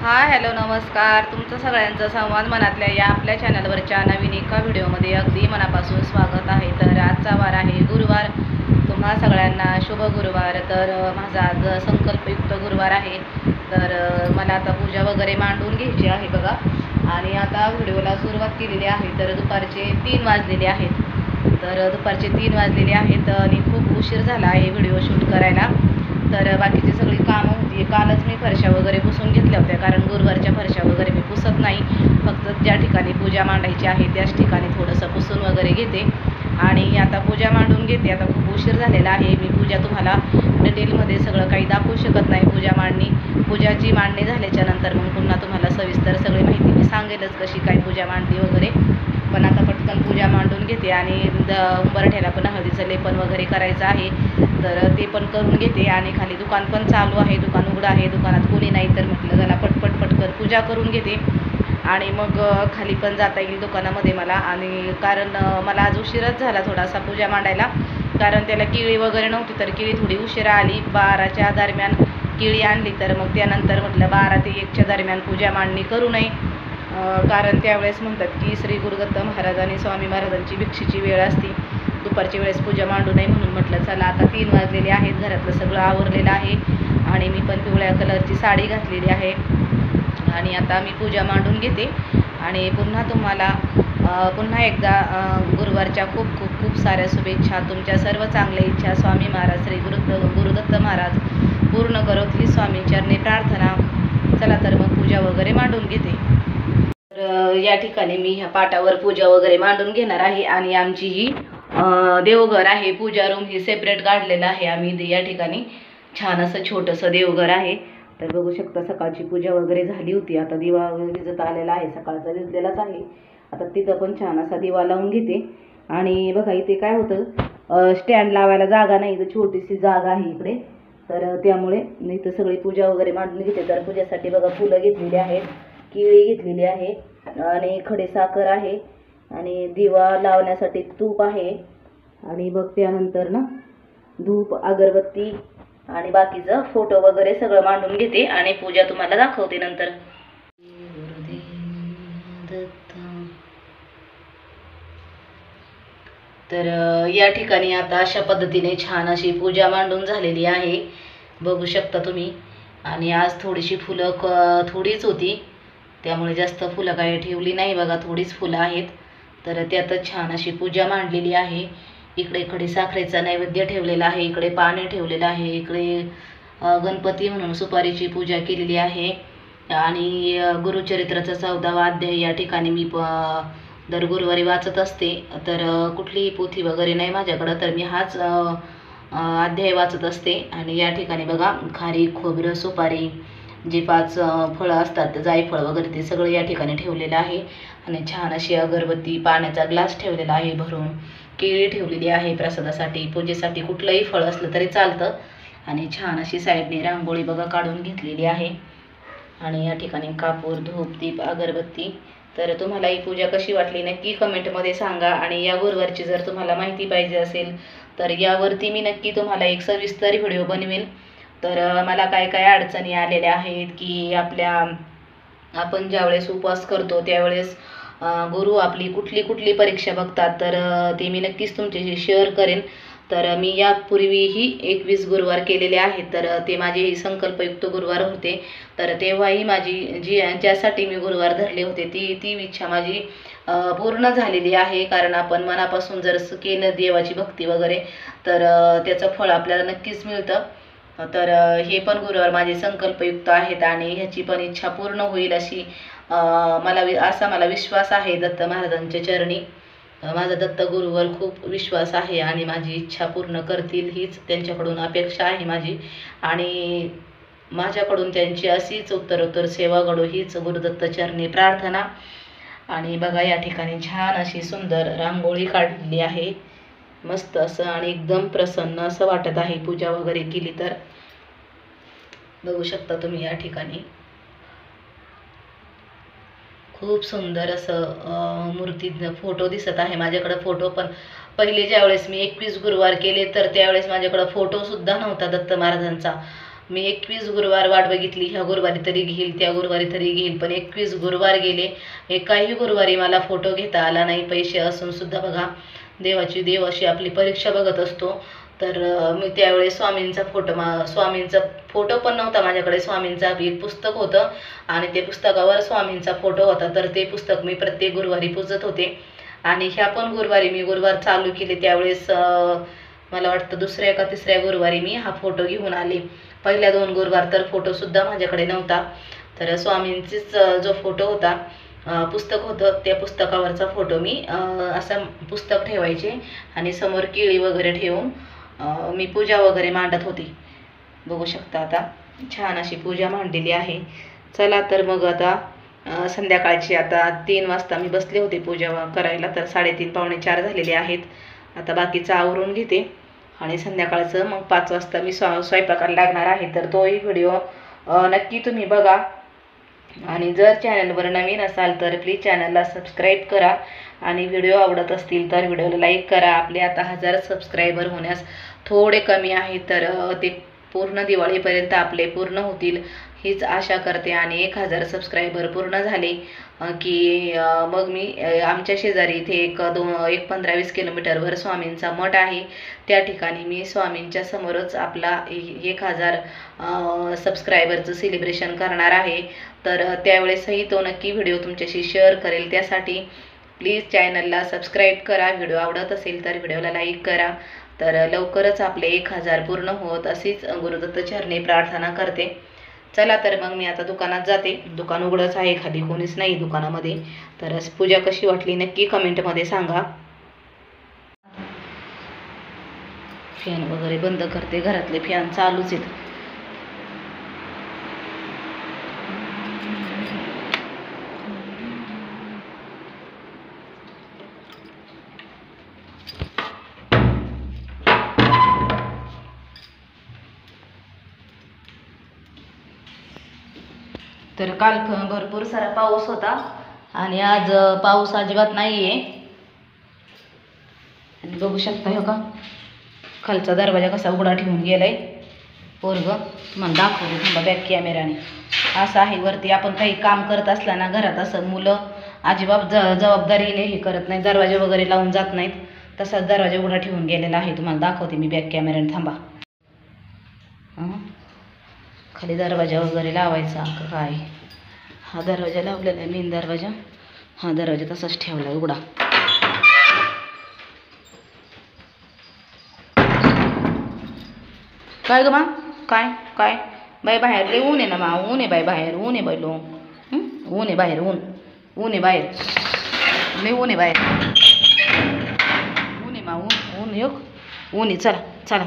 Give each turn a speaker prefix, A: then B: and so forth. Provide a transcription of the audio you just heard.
A: Hi hello नमस्कार. तुमचं सगळ्यांचं संवाद मनातल्या या आपल्या चॅनलवरच्या नवीन एका व्हिडिओमध्ये अगदी मनापासून स्वागत आहे. तर आजचा वार आहे गुरुवार. तुम्हा सगळ्यांना शुभ गुरुवार. तर माझा आज संकल्पयुक्त गुरुवार आहे. तर मला आता पूजा वगैरे मांडून घ्यायची आहे बघा. आणि आता व्हिडिओला सुरुवात केलेली आहे. तर दुपारचे 3 वाजलेले आहेत. तर दुपारचे 3 वाजलेले आहेत आणि खूप उशीर झाला आहे व्हिडिओ शूट करायला. तर बाकीची सगळी कामं होती. कालच मी फरशा वगैरे पुसून घेतल्या होत्या, कारण गुरुवारच्या फरशा वगैरे मी पुसत नाही. फक्त ज्या ठिकाणी पूजा मांडायची आहे त्याच ठिकाणी थोडंसं पुसून वगैरे घेते. आणि आता पूजा मांडून घेते. आता खूप उशीर झालेला आहे. मी पूजा तुम्हाला डिटेलमध्ये सगळं काही दाखवू शकत नाही. पूजाची मांडणी झाल्याच्या नंतर मग पुन्हा तुम्हाला सविस्तर सगळी माहिती मी सांगेलच कशी काय पूजा मांडली वगैरे. पण आता पटकन पूजा मांडून घेते. आणि उंबरठ्याला पण हळदीचं लेपन वगैरे करायचं आहे, तर ते पण करून घेते. आणि खाली दुकान पण चालू आहे, दुकान उघडं आहे, दुकानात कोणी नाही, तर म्हटलं जरा पटकन पूजा करून घेते आणि मग खाली पण जाता येईल दुकानामध्ये मला. आणि कारण मला आज उशीरच झाला थोडासा पूजा मांडायला, कारण त्याला केळी वगैरे नव्हती. तर केळी थोडी उशिरा आली. 12च्या दरम्यान केळी आणली. तर मग त्यानंतर म्हटलं 12 ते 1च्या दरम्यान पूजा मांडणी करू नये, कारण त्यावेळेस म्हणतात की श्री गुरुदत्त महाराज आणि स्वामी महाराजांची भिक्षेची वेळ असते. दुपारच्या वेळेस पूजा मांडू नये, म्हणून म्हटलं चला आता 3 वाजलेले आहेत. घरातलं सगळं आवरलेलं आहे आणि मी पण पिवळ्या कलरची साडी घातलेली आहे. आणि आता मी पूजा मांडून घेते. आणि पुन्हा तुम्हाला पुन्हा एकदा गुरुवारच्या खूप खूप खूप साऱ्या शुभेच्छा. तुमच्या सर्व चांगल्या इच्छा स्वामी महाराज श्री गुरुदत्त महाराज पूर्ण करोत ही स्वामी चरणी प्रार्थना. चला तर मग पूजा वगैरे मांडून घेते. तर या ठिकाणी मी ह्या पाटावर पूजा वगैरे मांडून घेणार आहे. आणि आमची ही देवघर आहे, पूजा रूम ही सेपरेट काढलेलं आहे आम्ही या ठिकाणी. छान असं छोटंसं देवघर आहे. तर बघू शकता सकाळची पूजा वगैरे झाली होती. आता दिवा विजत आलेला आहे, सकाळचा विजलेलाच आहे. आता तिथं पण छान असा दिवा लावून घेते. आणि बघा इथे काय होतं, स्टँड लावायला जागा नाही, तर छोटीशी जागा आहे इकडे. तर त्यामुळे मी इथं सगळी पूजा वगैरे मांडून घेते. तर पूजेसाठी बघा फुलं घेतलेली आहेत, केळी घेतलेली आहे आणि खडीसाखर आहे आणि दिवा लावण्यासाठी तूप आहे. आणि बघ त्यानंतर ना धूप अगरबत्ती आणि बाकीचं फोटो वगैरे सगळं मांडून घेते आणि पूजा तुम्हाला दाखवते नंतर. तर या ठिकाणी आता अशा पद्धतीने छान अशी पूजा मांडून झालेली आहे, बघू शकता तुम्ही. आणि आज थोडीशी फुलं थोडीच होती, त्यामुळे जास्त फुलं काही ठेवली नाही बघा, थोडीच फुलं आहेत. तर त्यातच छान अशी पूजा मांडलेली आहे. इकडे साखरेचा नैवेद्य ठेवलेला आहे, इकडे पाणी ठेवलेलं आहे, इकडे गणपती म्हणून सुपारीची पूजा केलेली आहे. आणि गुरुचरित्राचा 14वा अध्याय या ठिकाणी मी दर गुरुवारी वाचत असते. तर कुठलीही पोथी वगैरे नाही माझ्याकडं, तर मी हाच अध्याय वाचत असते. आणि या ठिकाणी बघा खारीक, खोबरं, सुपारी, जे 5 फळं असतात, जायफळ वगैरे, ते सगळं या ठिकाणी ठेवलेलं आहे. आणि छान अशी अगरबत्ती, पाण्याचा ग्लास ठेवलेला आहे भरून, केळी ठेवलेली आहे प्रसादासाठी. पूजेसाठी कुठलंही फळ असलं तरी चालतं. आणि छान अशी साईडने रांगोळी बघा काढून घेतलेली आहे. आणि या ठिकाणी कापूर, धूप, दीप, अगरबत्ती. तर तुम्हाला ही पूजा कशी वाटली नक्की कमेंटमध्ये सांगा. आणि या गुरुवारची जर तुम्हाला माहिती पाहिजे असेल तर यावरती मी नक्की तुम्हाला एक सविस्तर व्हिडिओ बनवेल. तर मला काय काय अडचणी आलेल्या आहेत, की आपण ज्यावेळेस उपवास करतो त्यावेळेस गुरु आपली कुठली परीक्षा बघतात, तर ते मी नक्कीच तुमच्याशी शेअर करेन. तर मी यापूर्वीही 21 गुरुवार केलेले आहेत. तर ते माझे संकल्पयुक्त गुरुवार होते. तर तेव्हाही माझी ज्यासाठी मी गुरुवार धरले होते ती इच्छा माझी पूर्ण झालेली आहे. कारण आपण मनापासून जर केलं देवाची भक्ती वगैरे, तर त्याचं फळ आपल्याला नक्कीच मिळतं. तर हे पण गुरुवार माझे संकल्पयुक्त आहेत आणि ह्याची पण इच्छा पूर्ण होईल अशी मला विश्वास आहे दत्त महाराजांच्या चरणी. माझा दत्त गुरुवर खूप विश्वास आहे आणि माझी इच्छा पूर्ण करतील हीच त्यांच्याकडून अपेक्षा आहे माझी. आणि माझ्याकडून त्यांची अशीच उत्तरोत्तर सेवा घडो हीच गुरुदत्त चरणी प्रार्थना. आणि बघा या ठिकाणी छान अशी सुंदर रांगोळी काढलेली आहे, मस्त असं, आणि एकदम प्रसन्न असं वाटत आहे पूजा वगैरे केली तर. बघू शकता तुम्ही या ठिकाणी खूप सुंदर असं मूर्ती फोटो दिसत आहे माझ्याकडे. फोटो पण पहिले ज्यावेळेस मी 21 गुरुवार केले तर त्यावेळेस माझ्याकडे फोटोसुद्धा नव्हता दत्त महाराजांचा. मी 21 गुरुवार वाट बघितली, ह्या गुरुवारी तरी घेईल, त्या गुरुवारी तरी घेईल, पण 21 गुरुवार गेले. एकाही गुरुवारी मला फोटो घेता आला नाही. पैसे असून सुद्धा बघा, देव अशी आपली परीक्षा बघत असतो. तर मी त्यावेळेस स्वामींचा फोटो पण नव्हता माझ्याकडे. स्वामींचा एक पुस्तक होतं आणि ते पुस्तकावर स्वामींचा फोटो होता. तर ते पुस्तक मी प्रत्येक गुरुवारी पूजत होते. आणि ह्या पण गुरुवारी मी गुरुवार चालू केले त्यावेळेस मला वाटतं दुसऱ्या का तिसऱ्या गुरुवारी मी हा फोटो घेऊन आले. पहिल्या 2 गुरुवार तर फोटोसुद्धा माझ्याकडे नव्हता. तर स्वामींचीच जो फोटो होता, पुस्तक होतं, त्या पुस्तकावरचा फोटो मी असं पुस्तक ठेवायचे आणि समोर केळी वगैरे ठेवून मी पूजा वगैरे मांडत होती. बघू शकता आता छान अशी पूजा मांडलेली आहे. चला तर मग आता संध्याकाळची आता 3 वाजता मी बसले होते पूजा करायला. तर 3:30 पावणे 4 झालेले आहेत. आता बाकीचं आवरून घेते आणि संध्याकाळचं मग 5 वाजता मी स्वयंपाकाला लागणार आहे. तर तोही व्हिडिओ नक्की तुम्ही बघा. आणि जर चॅनलवर नवीन असाल तर प्लीज चॅनलला सबस्क्राईब करा आणि व्हिडिओ आवडत असतील तर व्हिडिओला लाईक करा. आपले आता 1000 सबस्क्रायबर होण्यास थोडे कमी आहे. तर ते पूर्ण दिवाळीपर्यंत आपले पूर्ण होतील हीच आशा करते. आणि 1000 सबस्क्रायबर पूर्ण झाले की मग मी आमच्या शेजारी इथे एक 15-20 किलोमीटरवर स्वामींचा मठ आहे. त्या ठिकाणी मी स्वामींच्या समोरच आपला 1000 सबस्क्रायबरचं सेलिब्रेशन करणार आहे. तर त्यावेळेसही तो नक्की व्हिडिओ तुमच्याशी शेअर करेल. त्यासाठी प्लीज चॅनलला सबस्क्राईब करा. व्हिडिओ आवडत असेल तर व्हिडिओला लाईक करा. तर लवकरच आपले 1000 पूर्ण होत अशीच गुरुदत्त चरणी प्रार्थना करते. चला तर मग मी आता दुकानात जाते. दुकान उघडंच आहे, खाली कोणीच नाही दुकानामध्ये. तर पूजा कशी वाटली नक्की कमेंटमध्ये सांगा. फॅन वगैरे बंद करते, घरातले फॅन चालूच आहेत. तर काल भरपूर सारा पाऊस होता आणि आज पाऊस अजिबात नाही आहे. आणि बघू शकता हो का, खालचा दरवाजा कसा उघडा ठेवून गेलाय पोरग. तुम्हाला दाखवते थांबा बॅक कॅमेराने. असं आहे वरती आपण काही काम करत असला ना घरात, असं मुलं अजिबात जबाबदारीने हे करत नाही, दरवाजे वगैरे लावून जात नाहीत. तसाच दरवाजा उघडा ठेवून गेलेला आहे. तुम्हाला दाखवते मी बॅक कॅमेराने थांबा. खाली दरवाजा वगैरे लावायचा का काय. हा दरवाजा लावलेला आहे, मेन दरवाजा. हा दरवाजा तसाच ठेवला आहे उघडा. काय ग मा, काय काय बाई बाहेर लय ऊन आहे ना मा, ऊन आहे बाई बाहेर, ऊन आहे बाई लो, ऊन आहे बाहेर, ऊन आहे बाहेर, लय ऊन आहे बाहेर, ऊन आहे मा, ऊन ऊन योग ऊन आहे. चला चला.